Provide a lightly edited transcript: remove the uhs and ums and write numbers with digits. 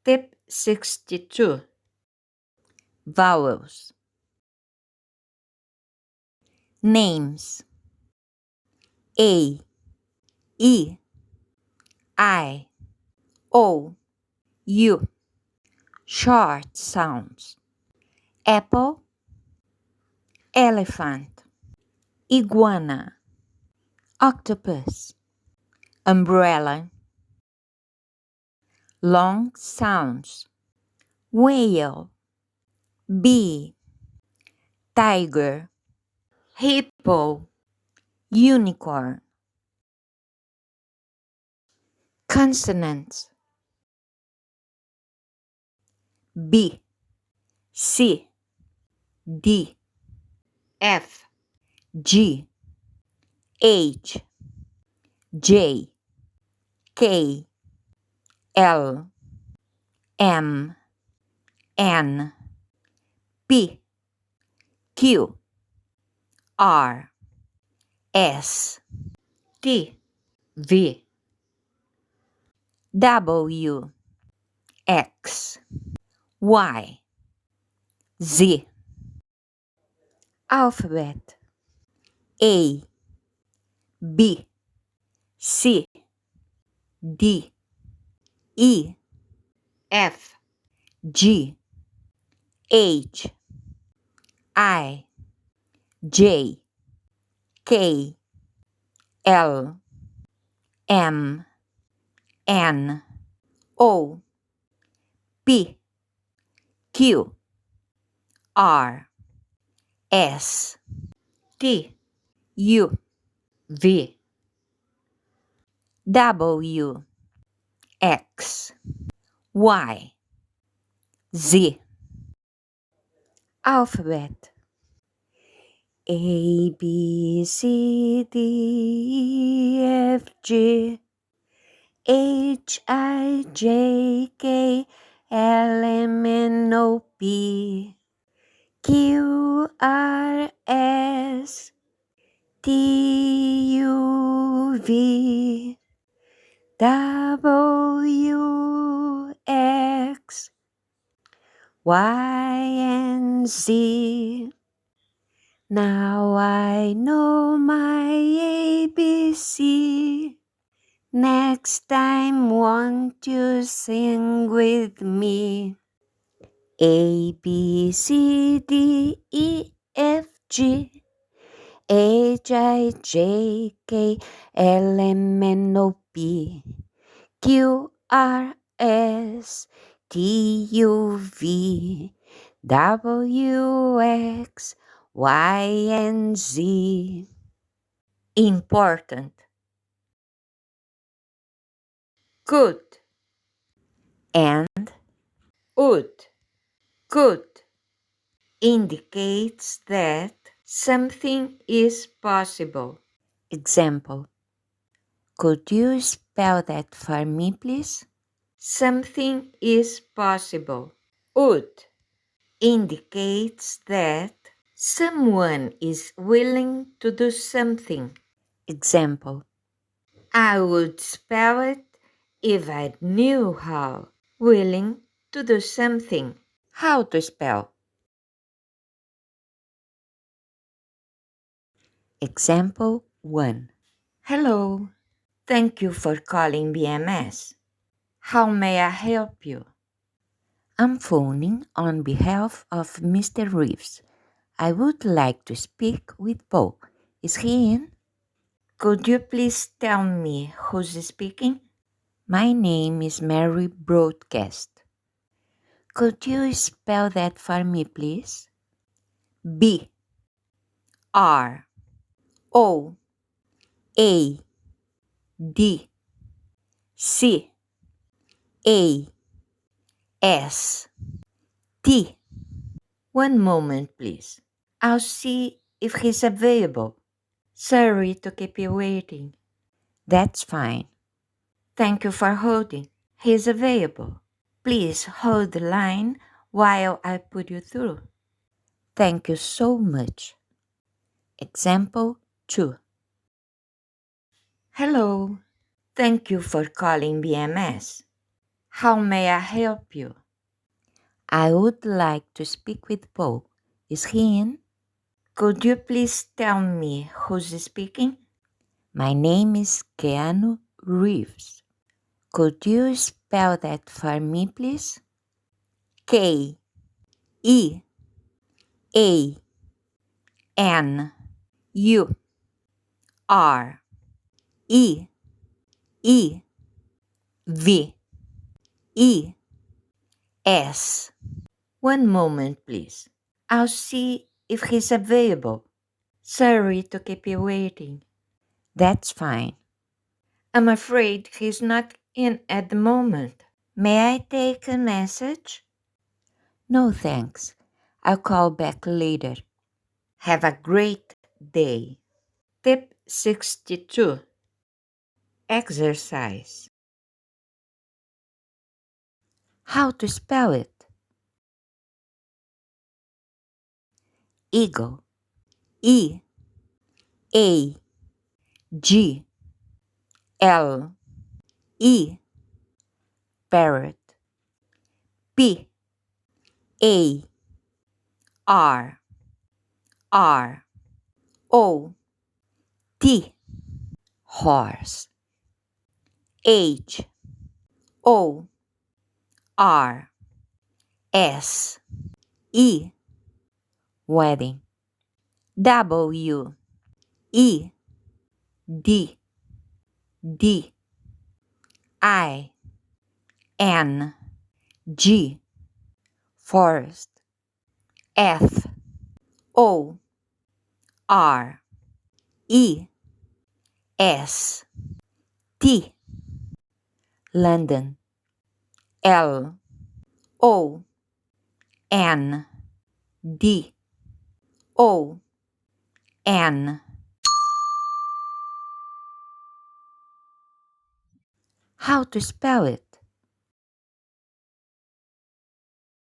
Step 62. Vowels. Names. A, E, I, O, U. Short sounds. Apple, elephant, iguana, octopus, umbrella. Long sounds. Whale, bee, tiger, hippo, unicorn. Consonants. B, C, D, F, G, H, J, K, L, M, N, P, Q, R, S, T, V, W, X, Y, Z. Alphabet. A, B, C, D, E, F, G, H, I, J, K, L, M, N, O, P, Q, R, S, T, U, V, W, X, Y, Z. Alphabet. A, B, C, D, E, F, G, H, I, J, K, L, M, N, O, P, Q, R, S, T, U, V, W, X, Y, and Z. Now I know my ABC. Next time, won't you sing with me? A, B, C, D, E, F, G, H, I, J, K, L, M, N, O, P, Q, R, S, T, U, V, W, X, Y, and Z. Important. Could and would. Could indicates that something is possible. Example. Could you spell that for me, please? Something is possible. Would indicates that someone is willing to do something. Example. I would spell it if I knew how. Willing to do something. How to spell? Example 1. Hello. Thank you for calling BMS. How may I help you? I'm phoning on behalf of Mr. Reeves. I would like to speak with Paul. Is he in? Could you please tell me who's speaking? My name is Mary Broadcast. Could you spell that for me, please? B R O A D C A S T. One moment, please. I'll see if he's available. Sorry to keep you waiting. That's fine. Thank you for holding. He's available. Please hold the line while I put you through. Thank you so much. Example 2. Hello. Thank you for calling BMS. How may I help you? I would like to speak with Paul. Is he in? Could you please tell me who's speaking? My name is Keanu Reeves. Could you spell that for me, please? K E A N U R E E V E S. One moment, please. I'll see if he's available. Sorry to keep you waiting. That's fine. I'm afraid he's not in at the moment. May I take a message? No, thanks. I'll call back later. Have a great day. Tip 62. Exercise. How to spell it? Eagle. E A G L E. Parrot. P A R R O T. Horse. H O R S E. Wedding. W E D D I N G. Forest. F O R E S T. London. L O N D O N. How to spell it?